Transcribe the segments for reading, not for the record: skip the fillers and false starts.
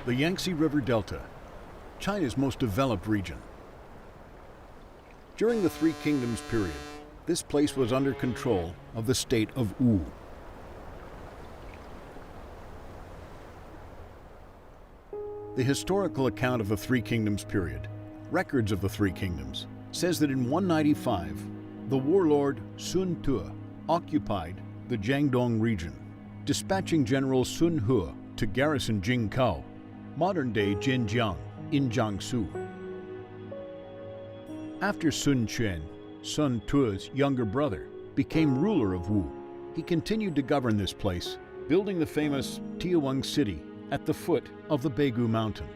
The Yangtze River Delta, China's most developed region. During the Three Kingdoms period, this place was under control of the state of Wu. The historical account of the Three Kingdoms period, records of the Three Kingdoms, says that in 195, the warlord Sun Quan occupied the Jiangdong region, dispatching General Sun He to garrison Jingkao, modern-day Zhenjiang, in Jiangsu. After Sun Quan, Sun Quan's younger brother, became ruler of Wu, he continued to govern this place, building the famous Tiawang city at the foot of the Beigu Mountain.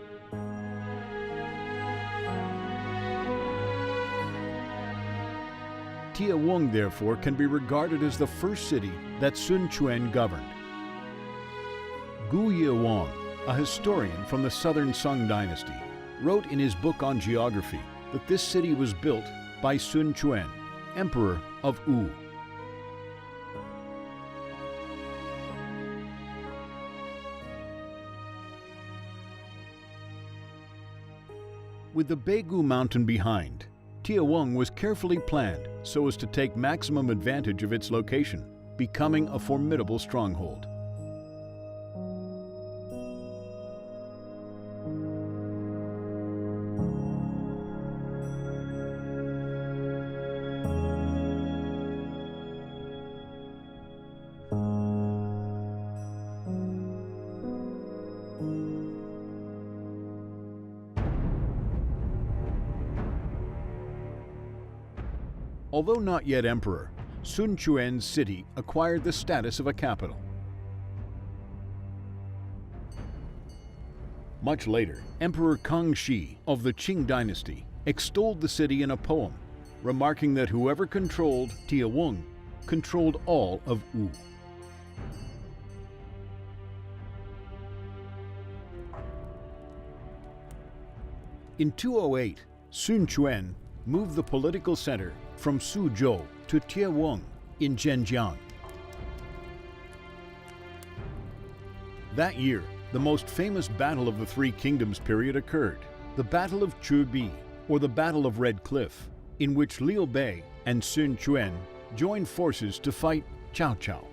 Tiawang, therefore, can be regarded as the first city that Sun Quan governed. Gu Yewang, a historian from the southern Song dynasty, wrote in his book on geography that this city was built by Sun Quan, emperor of Wu. With the Beigu Mountain behind, Tiawang was carefully planned so as to take maximum advantage of its location, becoming a formidable stronghold. Although not yet emperor, Sun Quan's city acquired the status of a capital. Much later, Emperor Kangxi of the Qing dynasty extolled the city in a poem, remarking that whoever controlled Tiawang controlled all of Wu. In 208, Sun Quan moved the political center from Suzhou to Tiawang in Zhenjiang. That year, the most famous battle of the Three Kingdoms period occurred, the Battle of Chubi, or the Battle of Red Cliff, in which Liu Bei and Sun Quan joined forces to fight Cao Cao.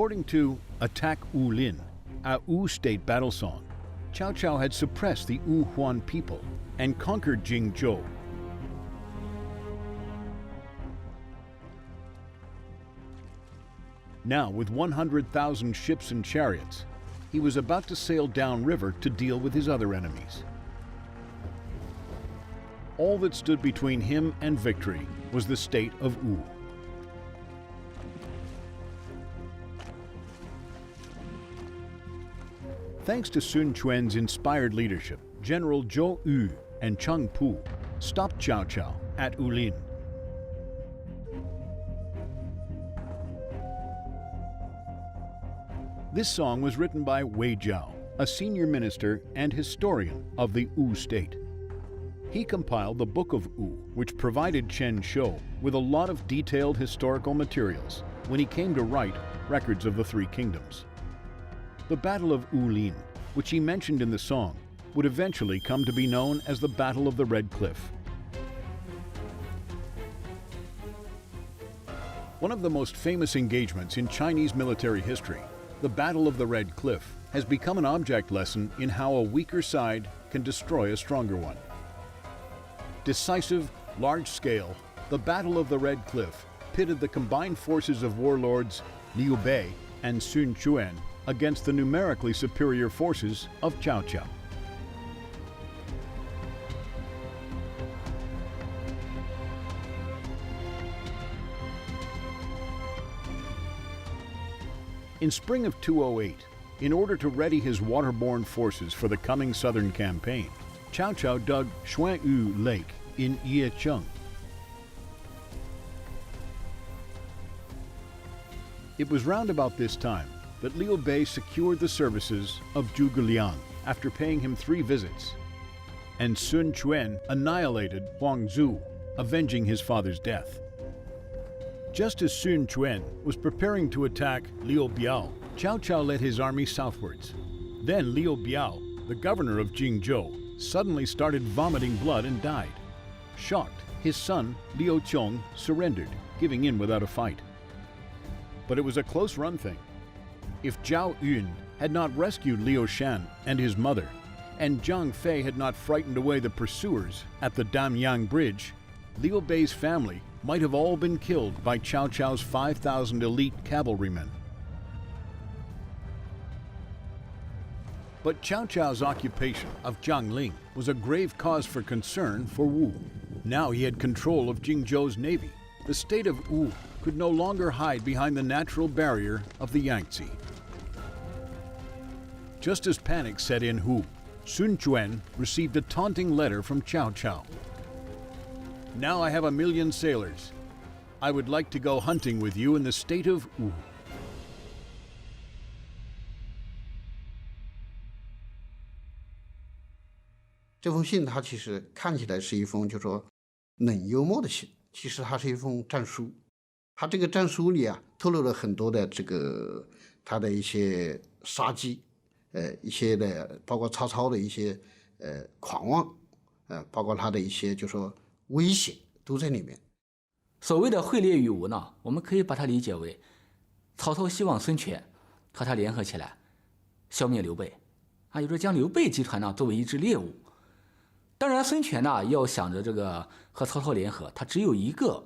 According to Attack Wu Lin, a Wu state battle song, Cao Cao had suppressed the Wu Huan people and conquered Jingzhou. Now, with 100,000 ships and chariots, he was about to sail downriver to deal with his other enemies. All that stood between him and victory was the state of Wu. Thanks to Sun Quan's inspired leadership, General Zhou Yu and Cheng Pu stopped Cao Cao at Wulin. This song was written by Wei Jiao, a senior minister and historian of the Wu state. He compiled the Book of Wu, which provided Chen Shou with a lot of detailed historical materials when he came to write records of the Three Kingdoms. The Battle of Wulin, which he mentioned in the song, would eventually come to be known as the Battle of the Red Cliff. One of the most famous engagements in Chinese military history, the Battle of the Red Cliff, has become an object lesson in how a weaker side can destroy a stronger one. Decisive, large-scale, the Battle of the Red Cliff pitted the combined forces of warlords Liu Bei and Sun Quan against the numerically superior forces of Cao Cao. In spring of 208, in order to ready his waterborne forces for the coming southern campaign, Cao Cao dug Xuanyu Lake in Yecheng. It was round about this time that Liu Bei secured the services of Zhuge Liang after paying him 3 visits, and Sun Quan annihilated Huang Zu, avenging his father's death. Just as Sun Quan was preparing to attack Liu Biao, Cao Cao led his army southwards. Then Liu Biao, the governor of Jingzhou, suddenly started vomiting blood and died. Shocked, his son, Liu Qiong, surrendered, giving in without a fight. But it was a close-run thing. If Zhao Yun had not rescued Liu Shan and his mother, and Zhang Fei had not frightened away the pursuers at the Damyang Bridge, Liu Bei's family might have all been killed by Cao Cao's 5,000 elite cavalrymen. But Cao Cao's occupation of Jiangling was a grave cause for concern for Wu. Now he had control of Jingzhou's navy. The state of Wu could no longer hide behind the natural barrier of the Yangtze. Just as panic set in Wu, Sun Quan received a taunting letter from Cao Cao. "Now I have 1,000,000 sailors. I would like to go hunting with you in the state of Wu."这封信它其实看起来是一封就说冷幽默的信，其实它是一封战书。它这个战书里啊，透露了很多的这个他的一些杀机，一些的包括曹操的一些狂妄，包括他的一些就说威胁都在里面。所谓的会猎于吴呢，我们可以把它理解为曹操希望孙权和他联合起来消灭刘备，啊，也就是将刘备集团呢作为一支猎物。当然，孙权呢要想着这个和曹操联合，他只有一个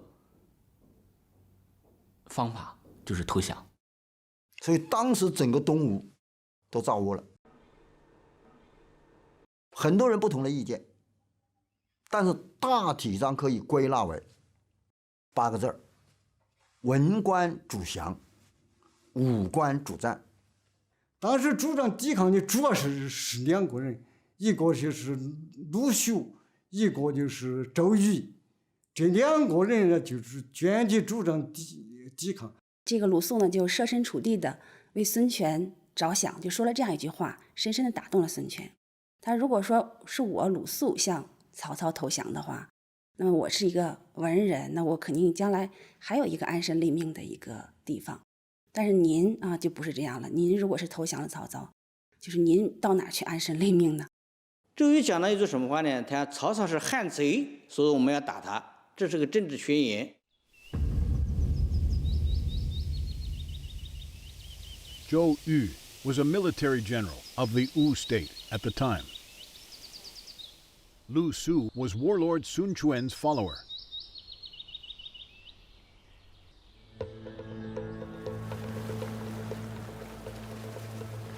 方法，就是投降。所以当时整个东吴都造窝了，很多人不同的意见，但是大体上可以归纳为8个字儿：文官主降，武官主战。当时主张抵抗的主要是2个人，一个就是陆秀，一个就是周瑜。这2个人呢，就是坚决主张抵抗。这个鲁肃呢，就设身处地的为孙权着想，就说了这样一句话，深深的打动了孙权。他如果说是我鲁肃向曹操投降的话，那么我是一个文人，那我肯定将来还有一个安身立命的一个地方。但是您啊，就不是这样了。您如果是投降了曹操，就是您到哪去安身立命呢？周瑜讲了一句什么话呢？他曹操是汉贼，所以我们要打他，这是个政治宣言。Zhou Yu was a military general of the Wu state at the time. Lu Su was warlord Sun Quan's follower.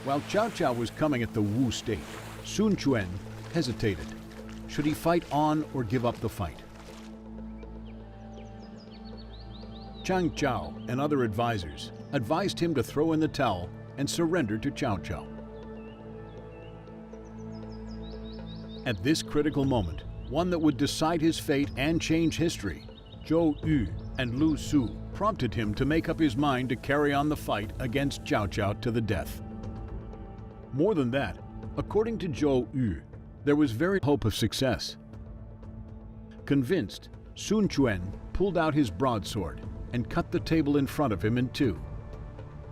While Cao Cao was coming at the Wu state, Sun Quan hesitated. Should he fight on or give up the fight? Chang Chao and other advisors advised him to throw in the towel and surrender to Cao Cao. At this critical moment, one that would decide his fate and change history, Zhou Yu and Lu Su prompted him to make up his mind to carry on the fight against Cao Cao to the death. More than that, according to Zhou Yu, there was very hope of success. Convinced, Sun Quan pulled out his broadsword and cut the table in front of him in 2.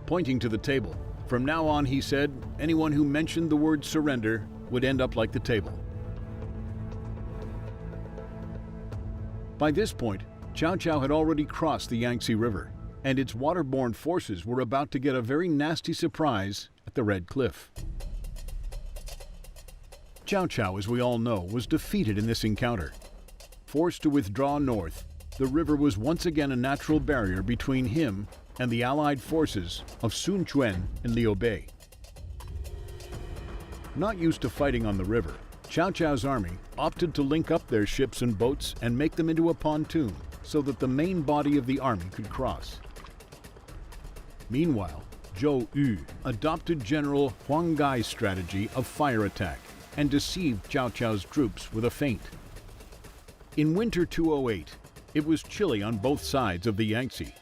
Pointing to the table, from now on, he said, anyone who mentioned the word surrender would end up like the table. By this point, Cao Cao had already crossed the Yangtze River, and its waterborne forces were about to get a very nasty surprise at the Red Cliff. Cao Cao, as we all know, was defeated in this encounter. Forced to withdraw north, the river was once again a natural barrier between him and the allied forces of Sun Quan and Liu Bei. Not used to fighting on the river, Cao Cao's army opted to link up their ships and boats and make them into a pontoon so that the main body of the army could cross. Meanwhile, Zhou Yu adopted General Huang Gai's strategy of fire attack and deceived Cao Cao's troops with a feint. In winter 208, it was chilly on both sides of the Yangtze.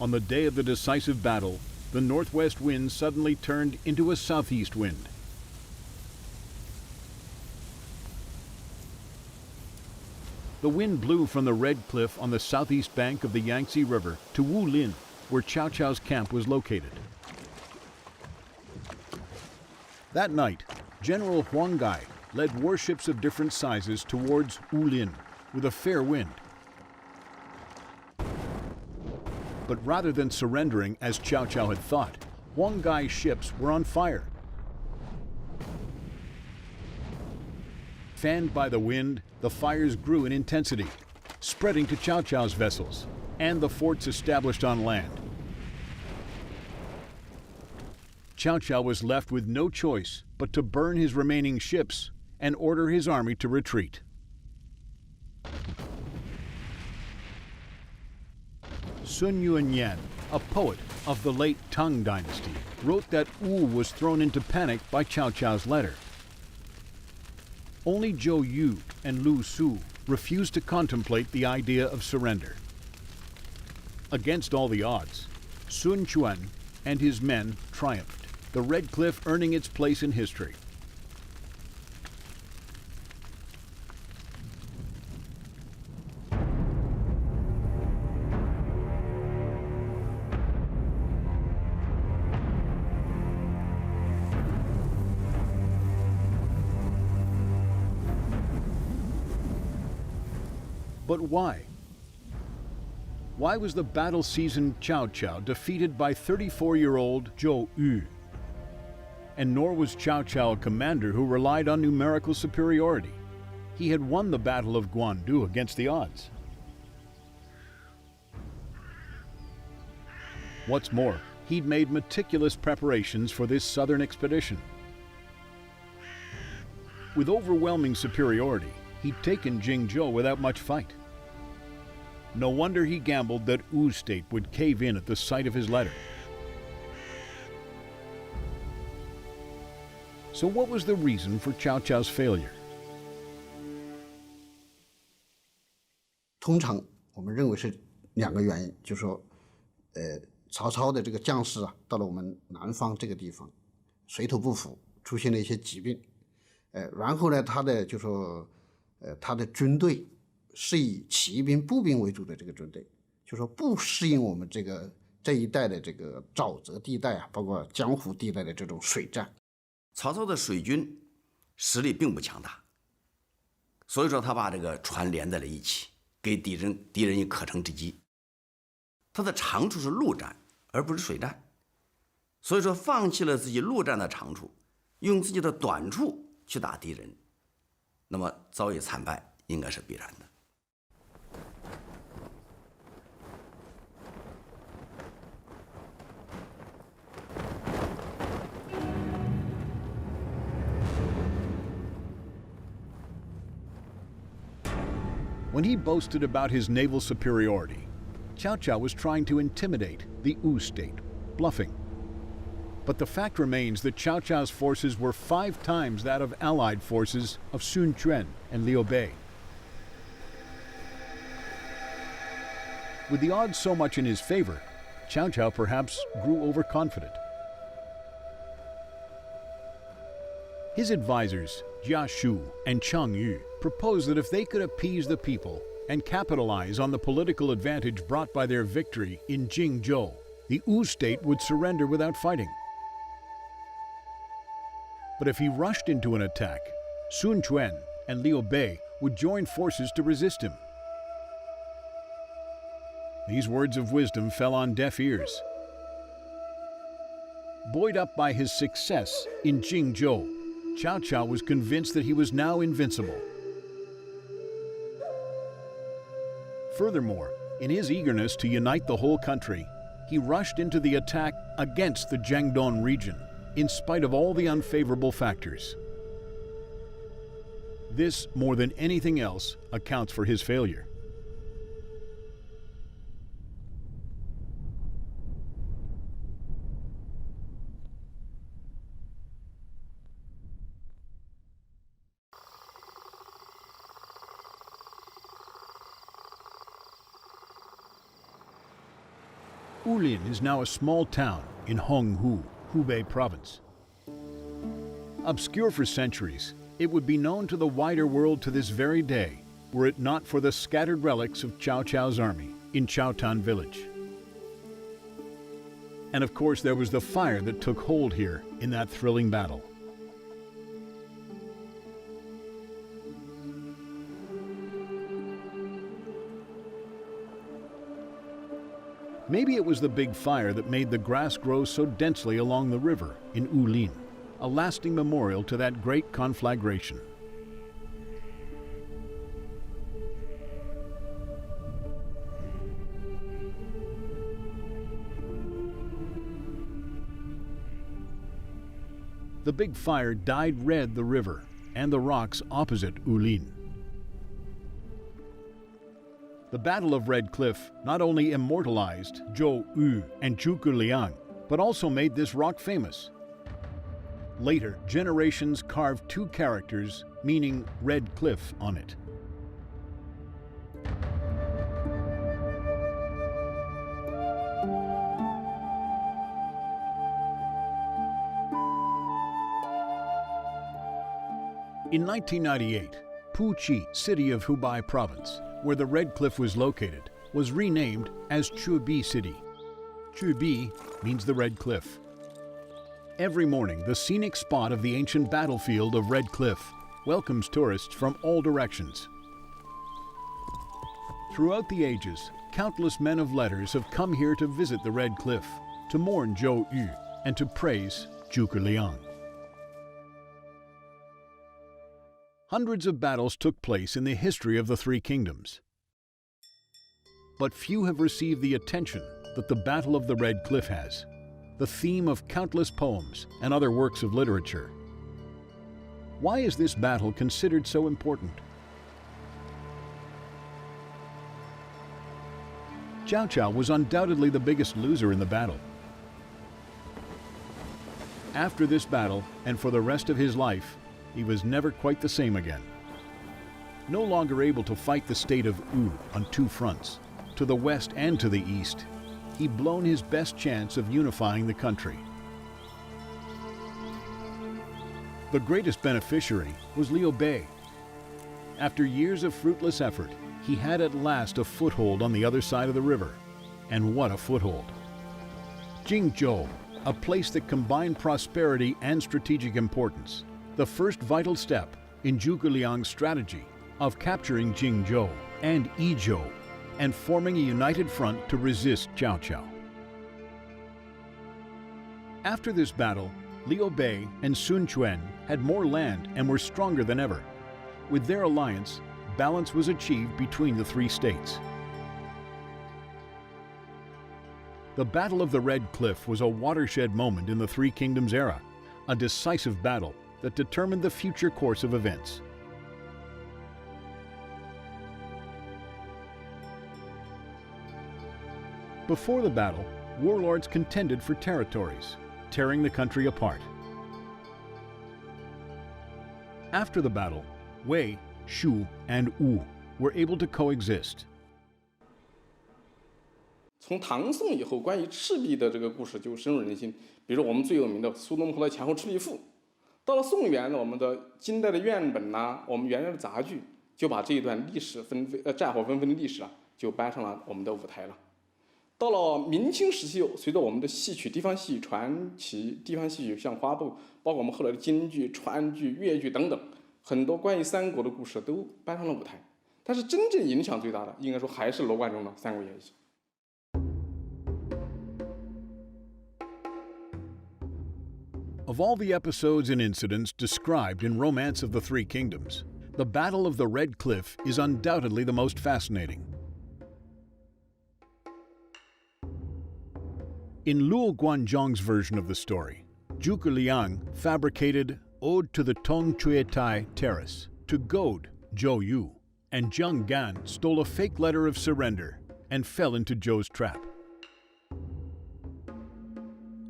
On the day of the decisive battle, the northwest wind suddenly turned into a southeast wind. The wind blew from the red cliff on the southeast bank of the Yangtze River to Wulin, where Cao Cao's camp was located. That night, General Huang Gai led warships of different sizes towards Wulin with a fair wind. But rather than surrendering as Cao Cao had thought, Huang Gai's ships were on fire. Fanned by the wind, the fires grew in intensity, spreading to Cao Cao's vessels and the forts established on land. Cao Cao was left with no choice but to burn his remaining ships and order his army to retreat. Sun Yuanyan, a poet of the late Tang dynasty, wrote that Wu was thrown into panic by Cao Cao's letter. Only Zhou Yu and Lu Su refused to contemplate the idea of surrender. Against all the odds, Sun Quan and his men triumphed, the Red Cliff earning its place in history. But why? Why was the battle-seasoned Cao Cao defeated by 34-year-old Zhou Yu? And nor was Cao Cao a commander who relied on numerical superiority. He had won the Battle of Guandu against the odds. What's more, he'd made meticulous preparations for this southern expedition. With overwhelming superiority, he'd taken Jingzhou without much fight. No wonder he gambled that Wu state would cave in at the sight of his letter. So what was the reason for Cao Cao's failure? 通常我们认为是2个原因，就是说，曹操的这个将士啊，到了我们南方这个地方，水土不服，出现了一些疾病，然后呢，他的就说，他的军队是以骑兵、步兵为主的这个军队，就说不适应我们这一带的这个沼泽地带啊，包括江湖地带的这种水战。曹操的水军实力并不强大，所以说他把这个船连在了一起，给敌人以可乘之机。他的长处是陆战，而不是水战，所以说放弃了自己陆战的长处，用自己的短处去打敌人，那么遭遇惨败应该是必然的。When he boasted about his naval superiority, Cao Cao was trying to intimidate the Wu state, bluffing. But the fact remains that Cao Cao's forces were 5 times that of allied forces of Sun Quan and Liu Bei. With the odds so much in his favor, Cao Cao perhaps grew overconfident. His advisors, Jia Shu and Cheng Yu, proposed that if they could appease the people and capitalize on the political advantage brought by their victory in Jingzhou, the Wu state would surrender without fighting. But if he rushed into an attack, Sun Quan and Liu Bei would join forces to resist him. These words of wisdom fell on deaf ears. Buoyed up by his success in Jingzhou, Cao Cao was convinced that he was now invincible. Furthermore, in his eagerness to unite the whole country, he rushed into the attack against the Jiangdong region, in spite of all the unfavorable factors. This, more than anything else, accounts for his failure. Wulin is now a small town in Honghu, Hubei province. Obscure for centuries, it would be known to the wider world to this very day were it not for the scattered relics of Cao Cao's army in Chaotan village. And of course there was the fire that took hold here in that thrilling battle. Maybe it was the big fire that made the grass grow so densely along the river in Wulin, a lasting memorial to that great conflagration. The big fire dyed red the river and the rocks opposite Wulin. The Battle of Red Cliff not only immortalized Zhou Yu and Zhuge Liang, but also made this rock famous. Later, generations carved two characters meaning Red Cliff on it. In 1998, Puqi, city of Hubei province, where the Red Cliff was located, was renamed as Chubi City. Chubi means the Red Cliff. Every morning, the scenic spot of the ancient battlefield of Red Cliff welcomes tourists from all directions. Throughout the ages, countless men of letters have come here to visit the Red Cliff, to mourn Zhou Yu, and to praise Zhuge Liang. Hundreds of battles took place in the history of the Three Kingdoms. But few have received the attention that the Battle of the Red Cliff has, the theme of countless poems and other works of literature. Why is this battle considered so important? Cao Cao was undoubtedly the biggest loser in the battle. After this battle, and for the rest of his life, he was never quite the same again. No longer able to fight the state of Wu on two fronts, to the west and to the east, he'd blown his best chance of unifying the country. The greatest beneficiary was Liu Bei. After years of fruitless effort, he had at last a foothold on the other side of the river. And what a foothold! Jingzhou, a place that combined prosperity and strategic importance, the first vital step in Zhuge Liang's strategy of capturing Jingzhou and Yizhou and forming a united front to resist Cao Cao. After this battle, Liu Bei and Sun Quan had more land and were stronger than ever. With their alliance, balance was achieved between the three states. The Battle of the Red Cliff was a watershed moment in the Three Kingdoms era, a decisive battle that determined the future course of events. Before the battle, warlords contended for territories, tearing the country apart. After the battle, Wei, Shu, and Wu were able to coexist. 从唐宋以后，关于赤壁的这个故事就深入人心。比如我们最有名的苏东坡的《前后赤壁赋》，到了宋元，我们的金代的院本呐、我们元代的杂剧，就把这一段历史战火纷纷的历史啊，就搬上了我们的舞台了。到了明清时期，随着我们的戏曲、地方戏曲传奇、地方戏曲像花布，包括我们后来的京剧、川剧、越剧等等，很多关于三国的故事都搬上了舞台。但是真正影响最大的，应该说还是罗贯中的《三国演义》。 Of all the episodes and incidents described in Romance of the Three Kingdoms, the Battle of the Red Cliff is undoubtedly the most fascinating. In Luo Guanzhong's version of the story, Zhuge Liang fabricated Ode to the Tong Chuetai Terrace to goad Zhou Yu, and Zheng Gan stole a fake letter of surrender and fell into Zhou's trap.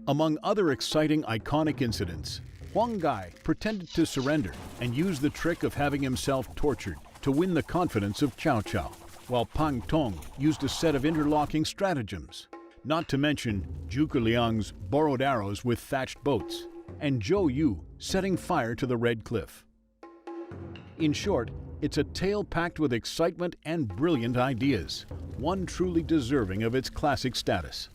Among other exciting, iconic incidents, Huang Gai pretended to surrender and used the trick of having himself tortured to win the confidence of Cao Cao, while Pang Tong used a set of interlocking stratagems not to mention Zhuge Liang's borrowed arrows with thatched boats, and Zhou Yu setting fire to the Red Cliff. In short, it's a tale packed with excitement and brilliant ideas, one truly deserving of its classic status.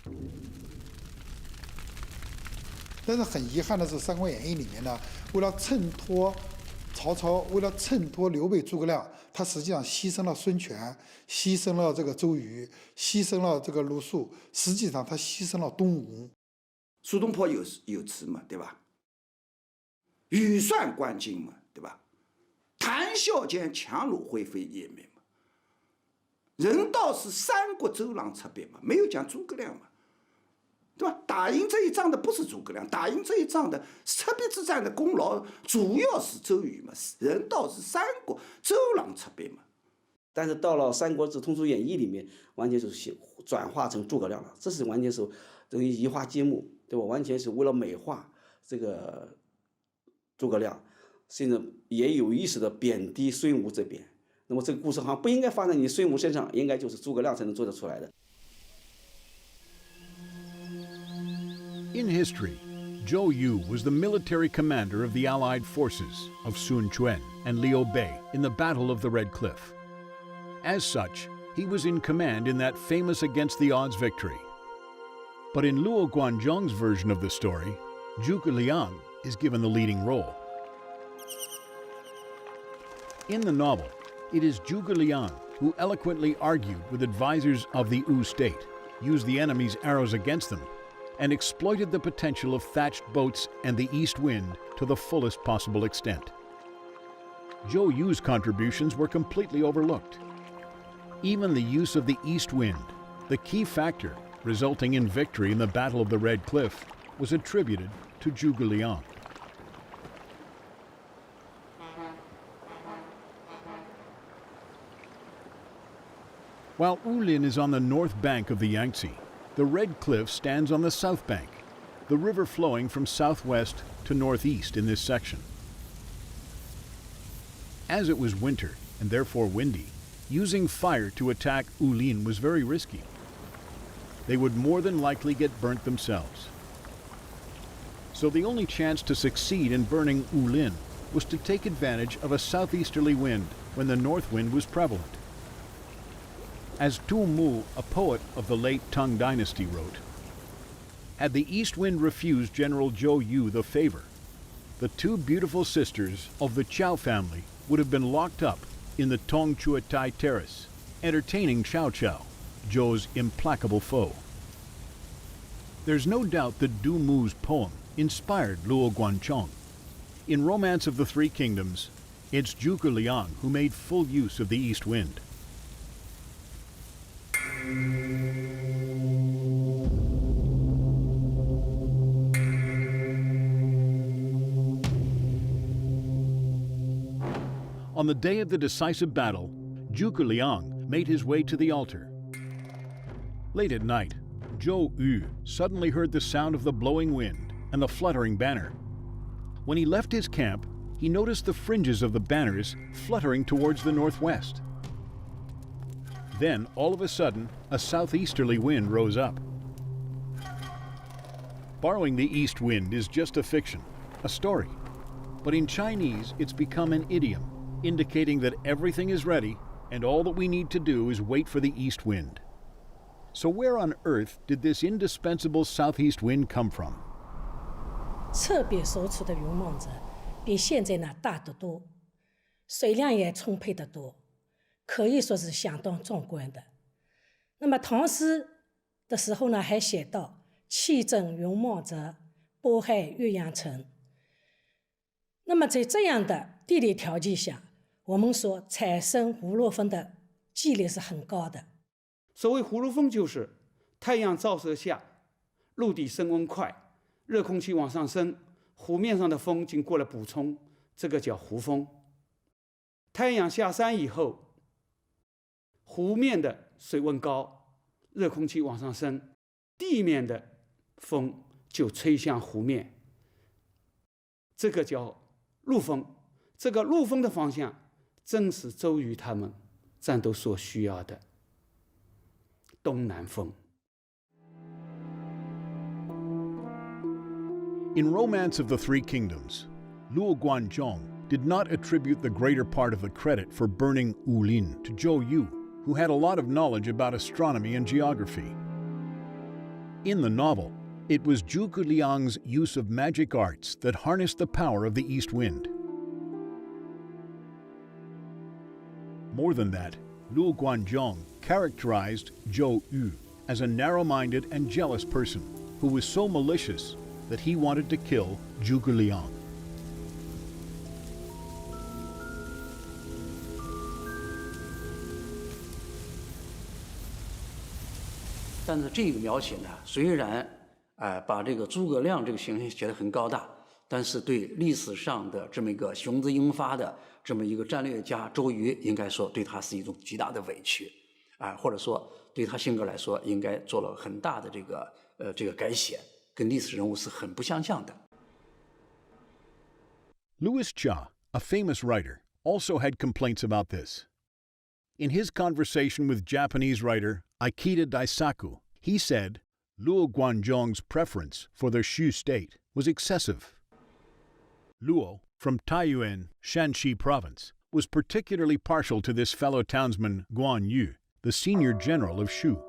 但是很遗憾的是，《三国演义》里面呢，为了衬托曹操，为了衬托刘备、诸葛亮，他实际上牺牲了孙权，牺牲了这个周瑜，牺牲了这个鲁肃，实际上他牺牲了东吴。苏东坡有词嘛，对吧？羽扇纶巾嘛，对吧？谈笑间，樯橹灰飞烟灭嘛。人道是三国周郎策别嘛，没有讲诸葛亮嘛，对吧？打赢这一仗的不是诸葛亮，打赢这一仗的赤壁之战的功劳主要是周瑜嘛。人道是三国周郎策别嘛。但是到了《三国志通俗演义》里面，完全是转化成诸葛亮了，这是完全是等于移花接木，对吧？完全是为了美化这个诸葛亮，甚至也有意识的贬低孙吴这边。那么这个故事好像不应该发生在你孙吴身上，应该就是诸葛亮才能做得出来的。In history, Zhou Yu was the military commander of the Allied forces of Sun Quan and Liu Bei in the Battle of the Red Cliff. As such, he was in command in that famous against-the-odds victory. But in Luo Guanzhong's version of the story, Zhuge Liang is given the leading role. In the novel, it is Zhuge Liang who eloquently argued with advisors of the Wu state, used the enemy's arrows against them, and exploited the potential of thatched boats and the east wind to the fullest possible extent. Zhou Yu's contributions were completely overlooked. Even the use of the east wind, the key factor resulting in victory in the Battle of the Red Cliff, was attributed to Zhuge Liang. While Wulin is on the north bank of the Yangtze, the Red Cliff stands on the south bank, the river flowing from southwest to northeast in this section. As it was winter, and therefore windy, using fire to attack Wulin was very risky. They would more than likely get burnt themselves. So the only chance to succeed in burning Wulin was to take advantage of a southeasterly wind when the north wind was prevalent. As Tu Mu, a poet of the late Tang dynasty, wrote, "Had the east wind refused General Zhou Yu the favor, the two beautiful sisters of the Cao family would have been locked up in the Tong Chuatai Terrace, entertaining Cao Cao, Zhou's implacable foe." There's no doubt that Du Mu's poem inspired Luo Guanzhong. In Romance of the Three Kingdoms, it's Zhuge Liang who made full use of the east wind. On the day of the decisive battle, Zhuge Liang made his way to the altar. Late at night, Zhou Yu suddenly heard the sound of the blowing wind and the fluttering banner. When he left his camp, he noticed the fringes of the banners fluttering towards the northwest. Then, all of a sudden, a southeasterly wind rose up. Borrowing the east wind is just a fiction, a story. But in Chinese, it's become an idiom, indicating that everything is ready and all that we need to do is wait for the east wind. So where on earth did this indispensable southeast wind come from? 侧壁所处的云梦泽比现在呢大得多，水量也充沛得多，可以说是相当壮观的。那么唐诗的时候呢，还写到“气震云梦泽，波骇岳阳城”。那么在这样的地理条件下，我们说产生葫芦风的几率是很高的。所谓葫芦风，就是太阳照射下，陆地升温快，热空气往上升，湖面上的风经过了补充，这个叫湖风。太阳下山以后，湖面的水温高，热空气往上升，地面的风就吹向湖面，这个叫陆风。这个陆风的方向正是周瑜他们战斗所需要的东南风。In Romance of the Three Kingdoms, Luo Guanzhong did not attribute the greater part of the credit for burning Wulin to Zhou Yu, who had a lot of knowledge about astronomy and geography. In the novel, it was Zhuge Liang's use of magic arts that harnessed the power of the east wind. More than that, Luo Guanzhong characterized Zhou Yu as a narrow-minded and jealous person who was so malicious that he wanted to kill Zhuge Liang.但是这个描写呢，虽然把这个诸葛亮这个形象写得很高大，但是对历史上的这么一个雄姿英发的这么一个战略家周瑜，应该说对他是一种极大的委屈，或者说对他性格来说，应该做了很大的这个改写，跟历史人物是很不相像的。Louis Cha, a famous writer, also had complaints about this. In his conversation with Japanese writer Ikeda Daisaku, he said Luo Guanzhong's preference for the Shu state was excessive. Luo, from Taiyuan, Shanxi province, was particularly partial to this fellow townsman Guan Yu, the senior general of Shu.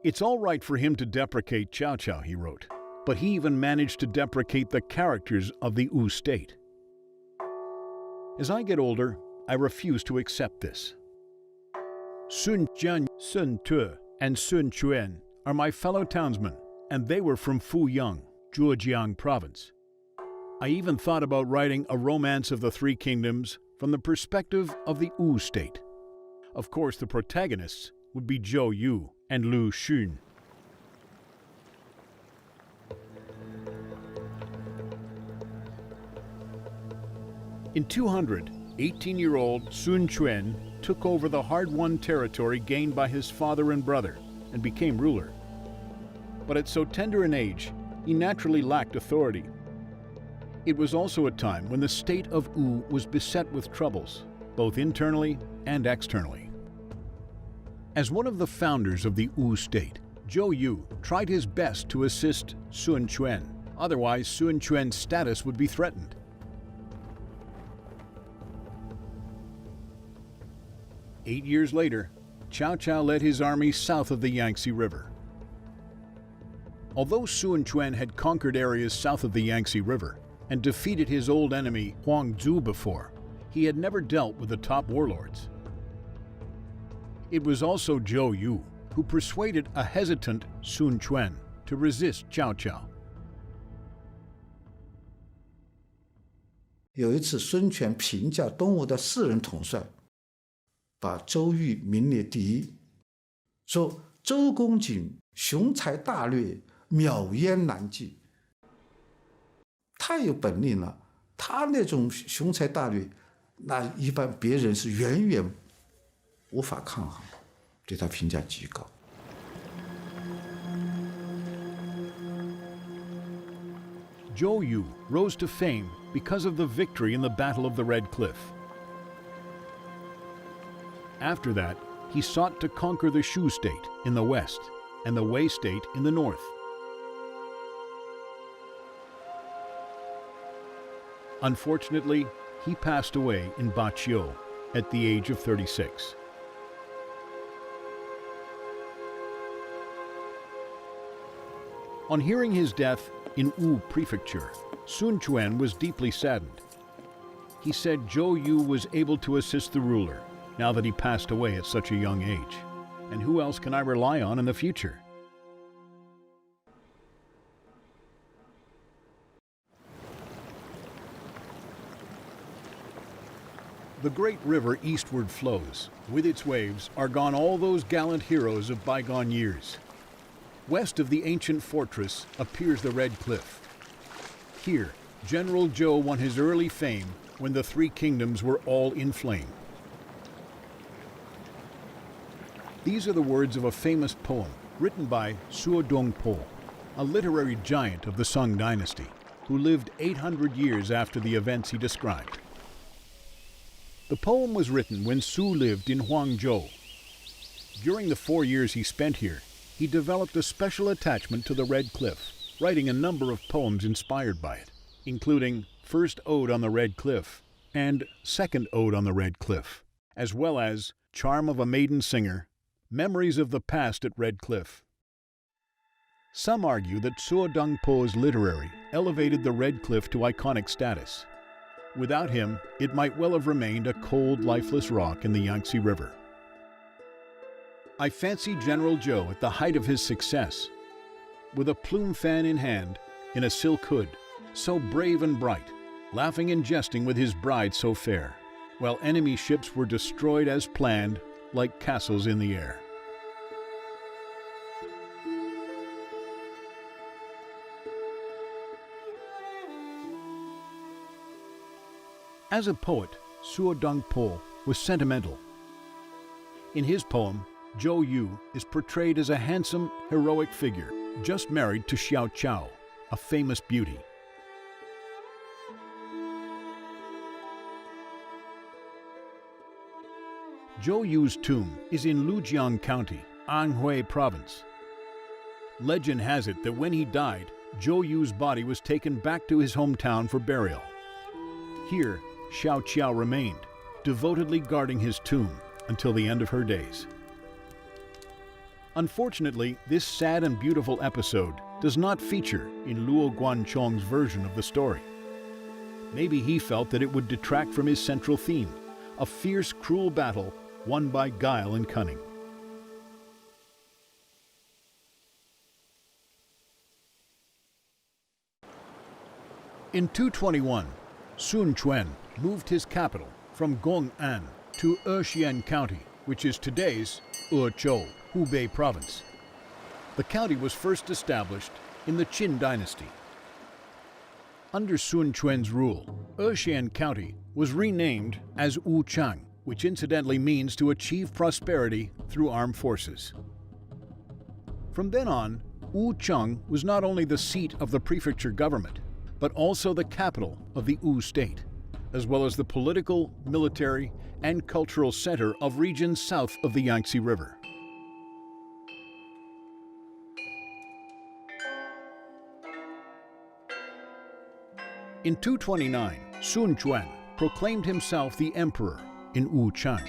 It's all right for him to deprecate Cao Cao, he wrote, but he even managed to deprecate the characters of the Wu state. As I get older, I refuse to accept this. Sun Jian, Sun Tu, and Sun Quan are my fellow townsmen, and they were from Fuyang, Zhejiang province. I even thought about writing a romance of the Three Kingdoms from the perspective of the Wu state. Of course, the protagonists would be Zhou Yu and Lu Xun. In 200, 18-year-old Sun Quan took over the hard-won territory gained by his father and brother and became ruler. But at so tender an age, he naturally lacked authority. It was also a time when the state of Wu was beset with troubles, both internally and externally. As one of the founders of the Wu state, Zhou Yu tried his best to assist Sun Quan. Otherwise, Sun Quan's status would be threatened. Eight years later, Cao Cao led his army south of the Yangtze River. Although Sun Quan had conquered areas south of the Yangtze River and defeated his old enemy Huang Zu before, he had never dealt with the top warlords. It was also Zhou Yu who persuaded a hesitant Sun Quan to resist Cao Cao. 有一次，孙权评价东吴的4人统帅，把周瑜名列第一，说周公瑾雄才大略，邈燕难继，太有本领了。他那种雄才大略，那一般别人是远远无法抗衡，对他评价极高。Zhou Yu rose to fame because of the victory in the Battle of the Red Cliff. After that, he sought to conquer the Shu state in the west and the Wei state in the north. Unfortunately, he passed away in Baqiu at the age of 36. On hearing his death in Wu Prefecture, Sun Quan was deeply saddened. He said Zhou Yu was able to assist the ruler now that he passed away at such a young age. And who else can I rely on in the future? The great river eastward flows. With its waves are gone all those gallant heroes of bygone years. West of the ancient fortress appears the Red Cliff. Here, General Zhou won his early fame when the Three Kingdoms were all in flame. These are the words of a famous poem written by Suo Dongpo, a literary giant of the Song dynasty, who lived 800 years after the events he described. The poem was written when Su lived in Huangzhou. During the 4 years he spent here, he developed a special attachment to the Red Cliff writing a number of poems inspired by it, including First Ode on the Red Cliff and Second Ode on the Red Cliff, as well as Charm of a Maiden Singer, Memories of the Past at Red Cliff. Some argue that Suo Dongpo's literary elevated the Red Cliff to iconic status. Without him, it might well have remained a cold, lifeless rock in the Yangtze River. I fancy General Zhou at the height of his success, with a plume fan in hand, in a silk hood, so brave and bright, laughing and jesting with his bride so fair, while enemy ships were destroyed as planned, like castles in the air. As a poet, Suo Dongpo was sentimental. In his poem, Zhou Yu is portrayed as a handsome, heroic figure, just married to Xiao Cao, a famous beauty. Zhou Yu's tomb is in Lujiang County, Anhui Province. Legend has it that when he died, Zhou Yu's body was taken back to his hometown for burial. Here, Xiao Qiao remained, devotedly guarding his tomb until the end of her days. Unfortunately, this sad and beautiful episode does not feature in Luo Guanchong's version of the story. Maybe he felt that it would detract from his central theme, a fierce, cruel battle won by guile and cunning. In 221, Sun Quan moved his capital from Gong'an to Exian County, which is today's Ezhou, Hubei Province. The county was first established in the Qin dynasty. Under Sun Quan's rule, Exian County was renamed as Wuchang, which incidentally means to achieve prosperity through armed forces. From then on, Wuchang was not only the seat of the prefecture government, but also the capital of the Wu state, as well as the political, military, and cultural center of regions south of the Yangtze River. In 229, Sun Quan proclaimed himself the emperor in Wuchang.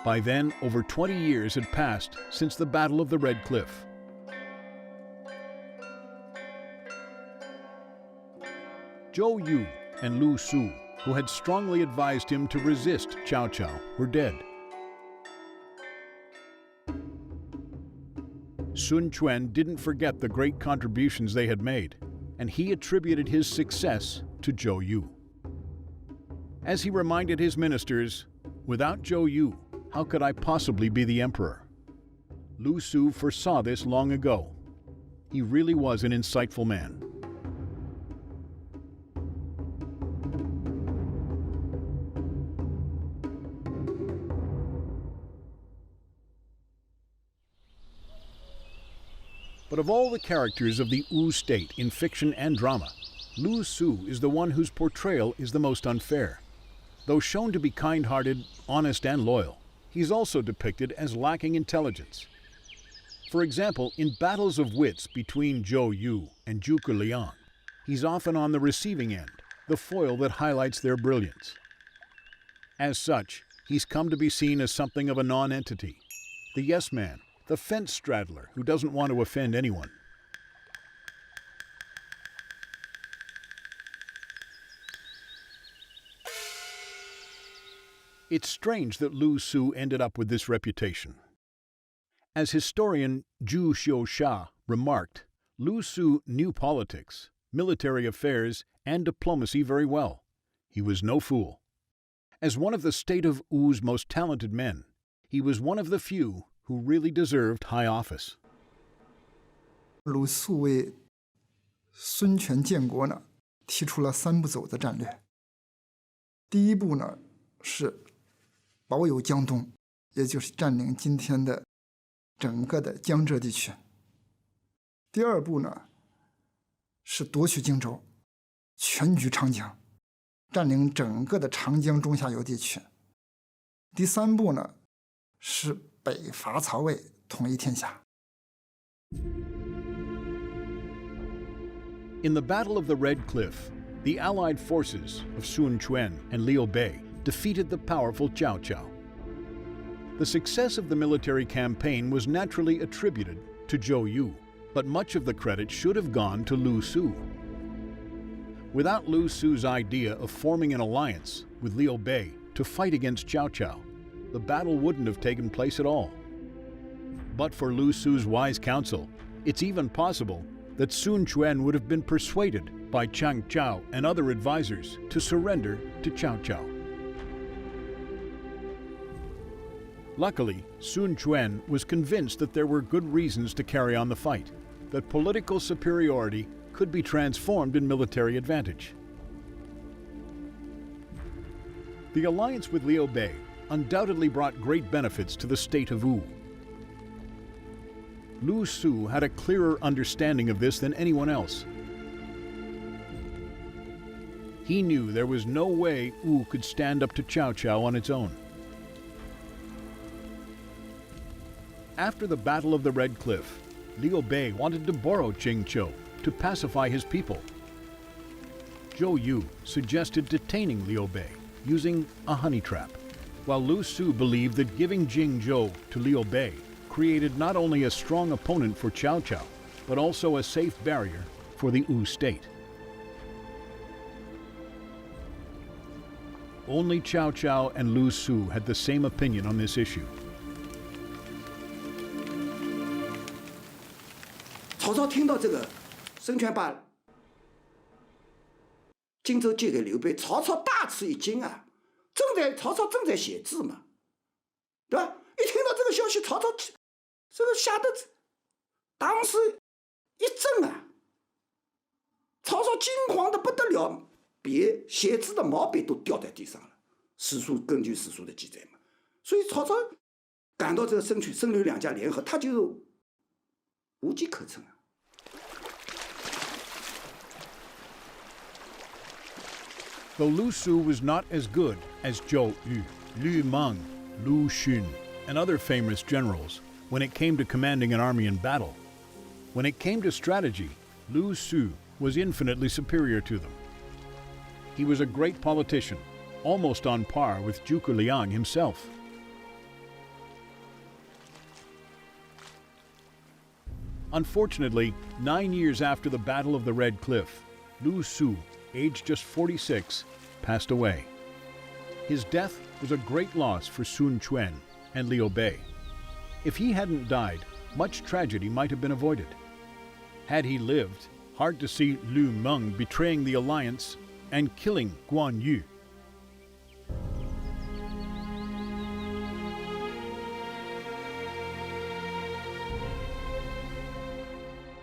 By then, over 20 years had passed since the Battle of the Red Cliff. Zhou Yu and Lu Su, who had strongly advised him to resist Cao Cao, were dead. Sun Quan didn't forget the great contributions they had made, and he attributed his success to Zhou Yu. As he reminded his ministers, "Without Zhou Yu, how could I possibly be the emperor?" Lu Su foresaw this long ago. He really was an insightful man. But of all the characters of the Wu state in fiction and drama, Lu Su is the one whose portrayal is the most unfair. Though shown to be kind-hearted, honest, and loyal, he's also depicted as lacking intelligence. For example, in battles of wits between Zhou Yu and Zhuge Liang, he's often on the receiving end, the foil that highlights their brilliance. As such, he's come to be seen as something of a non-entity, the yes man, the fence straddler who doesn't want to offend anyone. It's strange that Lu Su ended up with this reputation. As historian Zhu Xiusha remarked, Lu Su knew politics, military affairs, and diplomacy very well. He was no fool. As one of the state of Wu's most talented men, he was one of the few who really deserved high office. 鲁肃为孙权建国呢提出了3步走的战略。第一步呢是保有江东，也就是占领今天的整个的江浙地区。第二步呢是夺取荆州，全局长江，占领整个的长江中下游地区。第三步呢是北伐曹魏，统一天下。In the Battle of the Red Cliff, the Allied forces of Sun Quan and Liu Bei defeated the powerful Cao Cao. The success of the military campaign was naturally attributed to Zhou Yu, but much of the credit should have gone to Lu Su. Without Lu Su's idea of forming an alliance with Liu Bei to fight against Cao Cao, the battle wouldn't have taken place at all. But for Lu Su's wise counsel, it's even possible that Sun Quan would have been persuaded by Chang Chao and other advisors to surrender to Cao Cao. Luckily, Sun Quan was convinced that there were good reasons to carry on the fight, that political superiority could be transformed in military advantage. The alliance with Liu Bei undoubtedly brought great benefits to the state of Wu. Lu Su had a clearer understanding of this than anyone else. He knew there was no way Wu could stand up to Cao Cao on its own. After the Battle of the Red Cliff, Liu Bei wanted to borrow Qingqiu to pacify his people. Zhou Yu suggested detaining Liu Bei using a honey trap, while Lu Su believed that giving Jingzhou to Liu Bei created not only a strong opponent for Cao Cao, but also a safe barrier for the Wu state. Only Cao Cao and Lu Su had the same opinion on this issue. 曹操听到这个，孙权把荆州借给刘备，曹操大吃一惊啊！曹操正在写字嘛，对吧？一听到这个消息，曹操这个吓得当时一震啊！曹操惊慌的不得了，笔写字的毛笔都掉在地上了。根据史书的记载嘛，所以曹操感到这个孙刘两家联合，他就无计可乘啊。 Though Lu Su was not as good as Zhou Yu, Lu Meng, Lu Xun, and other famous generals when it came to commanding an army in battle, when it came to strategy, Lu Su was infinitely superior to them. He was a great politician, almost on par with Zhuge Liang himself. Unfortunately, 9 years after the Battle of the Red Cliff, Lu Su, aged just 46, passed away. His death was a great loss for Sun Quan and Liu Bei. If he hadn't died, much tragedy might have been avoided. Had he lived, hard to see Lu Meng betraying the alliance and killing Guan Yu.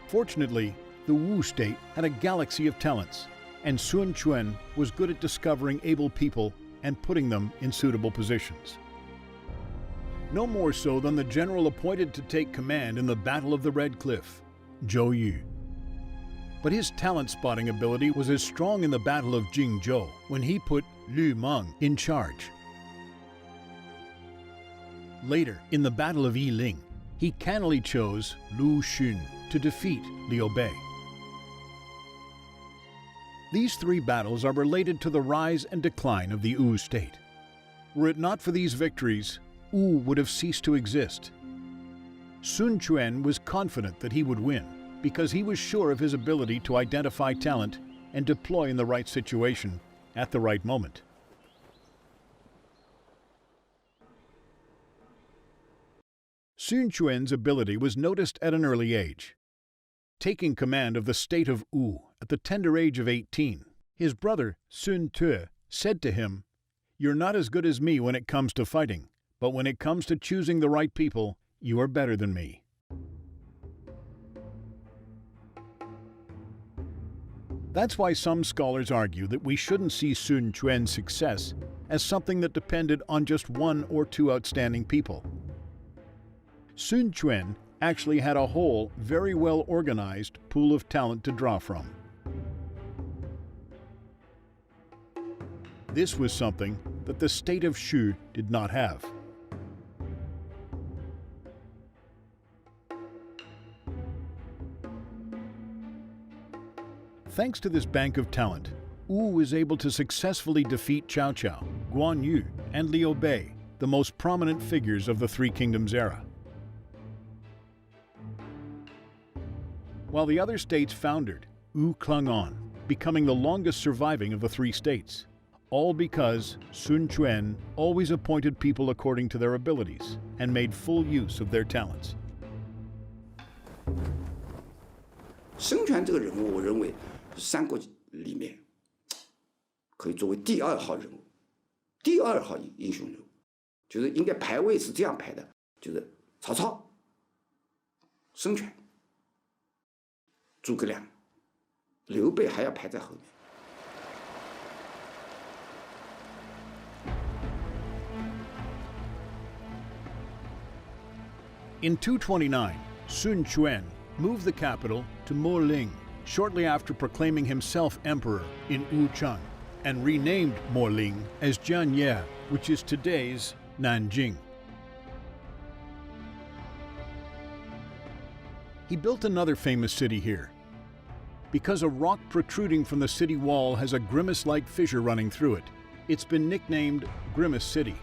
Fortunately, the Wu state had a galaxy of talents, and Sun Quan was good at discovering able people and putting them in suitable positions. No more so than the general appointed to take command in the Battle of the Red Cliff, Zhou Yu. But his talent-spotting ability was as strong in the Battle of Jingzhou when he put Lu Meng in charge. Later, in the Battle of Yiling, he cannily chose Lu Xun to defeat Liu Bei. These three battles are related to the rise and decline of the Wu state. Were it not for these victories, Wu would have ceased to exist. Sun Quan was confident that he would win because he was sure of his ability to identify talent and deploy in the right situation at the right moment. Sun Quan's ability was noticed at an early age. Taking command of the state of Wu at the tender age of 18, his brother Sun Tue said to him, "You're not as good as me when it comes to fighting, but when it comes to choosing the right people, you are better than me." That's why some scholars argue that we shouldn't see Sun Quan's success as something that depended on just one or two outstanding people. Sun Quan actually had a whole, very well-organized pool of talent to draw from. This was something that the state of Shu did not have. Thanks to this bank of talent, Wu was able to successfully defeat Cao Cao, Guan Yu, and Liu Bei, the most prominent figures of the Three Kingdoms era. While the other states foundered, Wu clung on, becoming the longest surviving of the three states, all because Sun Quan always appointed people according to their abilities and made full use of their talents. 孙权这个人物，我认为是三国里面可以作为第二号人物，第二号英雄人物，就是应该排位是这样排的，就是曹操、孙权、诸葛亮、刘备还要排在后面。 In 229, Sun Quan moved the capital to Moling shortly after proclaiming himself emperor in Wuchang, and renamed Moling as Jianye, which is today's Nanjing. He built another famous city here. Because a rock protruding from the city wall has a grimace-like fissure running through it, it's been nicknamed Grimace City.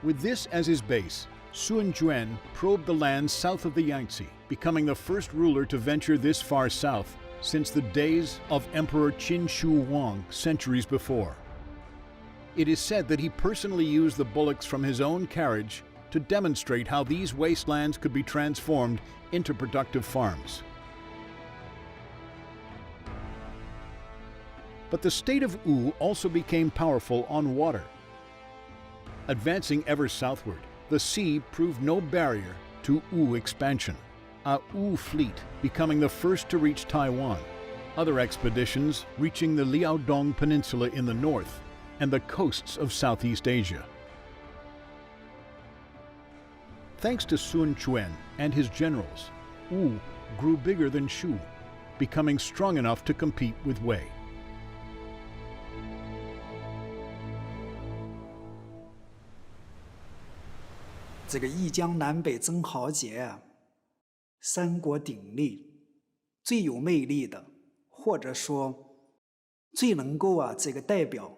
With this as his base, Sun Quan probed the lands south of the Yangtze, becoming the first ruler to venture this far south since the days of Emperor Qin Shi Huang centuries before. It is said that he personally used the bullocks from his own carriage to demonstrate how these wastelands could be transformed into productive farms. But the state of Wu also became powerful on water. Advancing ever southward, the sea proved no barrier to Wu expansion, a Wu fleet becoming the first to reach Taiwan, other expeditions reaching the Liaodong Peninsula in the north and the coasts of Southeast Asia. Thanks to Sun Quan and his generals, Wu grew bigger than Shu, becoming strong enough to compete with Wei. 这个一江南北争豪杰啊，三国鼎立，最有魅力的，或者说最能够这个代表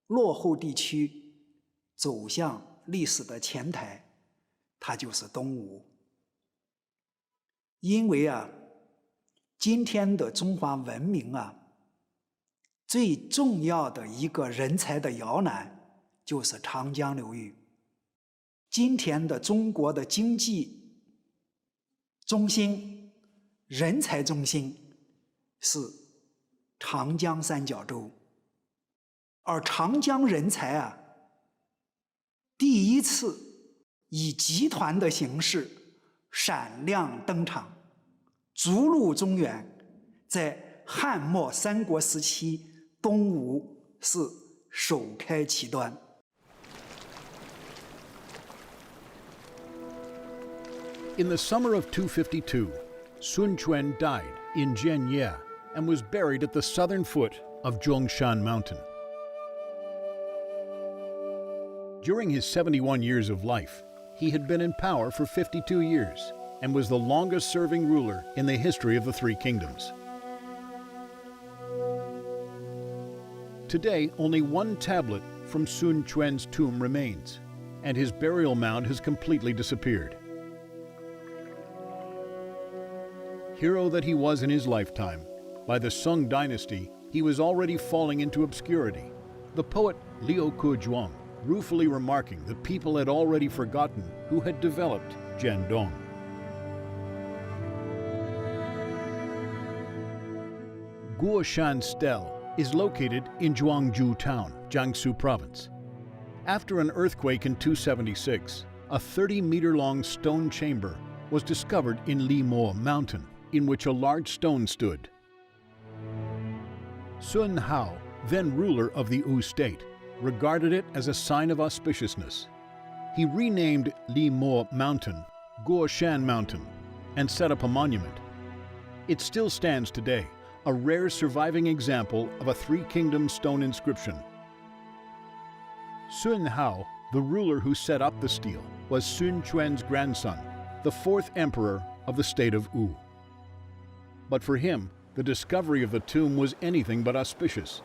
落后地区走向历史的前台，它就是东吴。因为今天的中华文明最重要的一个人才的摇篮就是长江流域。 今天的中国的经济中心、人才中心是长江三角洲，而长江人才第一次以集团的形式闪亮登场，逐鹿中原。在汉末三国时期，东吴是首开其端。 In the summer of 252, Sun Quan died in Jianye and was buried at the southern foot of Zhongshan Mountain. During his 71 years of life, he had been in power for 52 years and was the longest-serving ruler in the history of the Three Kingdoms. Today, only one tablet from Sun Quan's tomb remains, and his burial mound has completely disappeared. Hero that he was in his lifetime, by the Sung dynasty, he was already falling into obscurity. The poet Liu Kuzhuang ruefully remarking that people had already forgotten who had developed Jiandong. Guoshan Stele is located in Zhuangju town, Jiangsu province. After an earthquake in 276, a 30-meter-long stone chamber was discovered in Limo Mountain, in which a large stone stood. Sun Hao, then ruler of the Wu state, regarded it as a sign of auspiciousness. He renamed Limo Mountain Guoshan Mountain and set up a monument. It still stands today, a rare surviving example of a three-kingdom stone inscription. Sun Hao, the ruler who set up the stele, was Sun Quan's grandson, the fourth emperor of the state of Wu. But for him, the discovery of the tomb was anything but auspicious.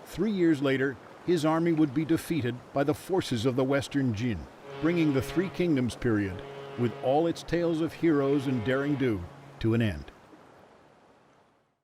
3 years later, his army would be defeated by the forces of the Western Jin, bringing the Three Kingdoms period, with all its tales of heroes and daring do, to an end.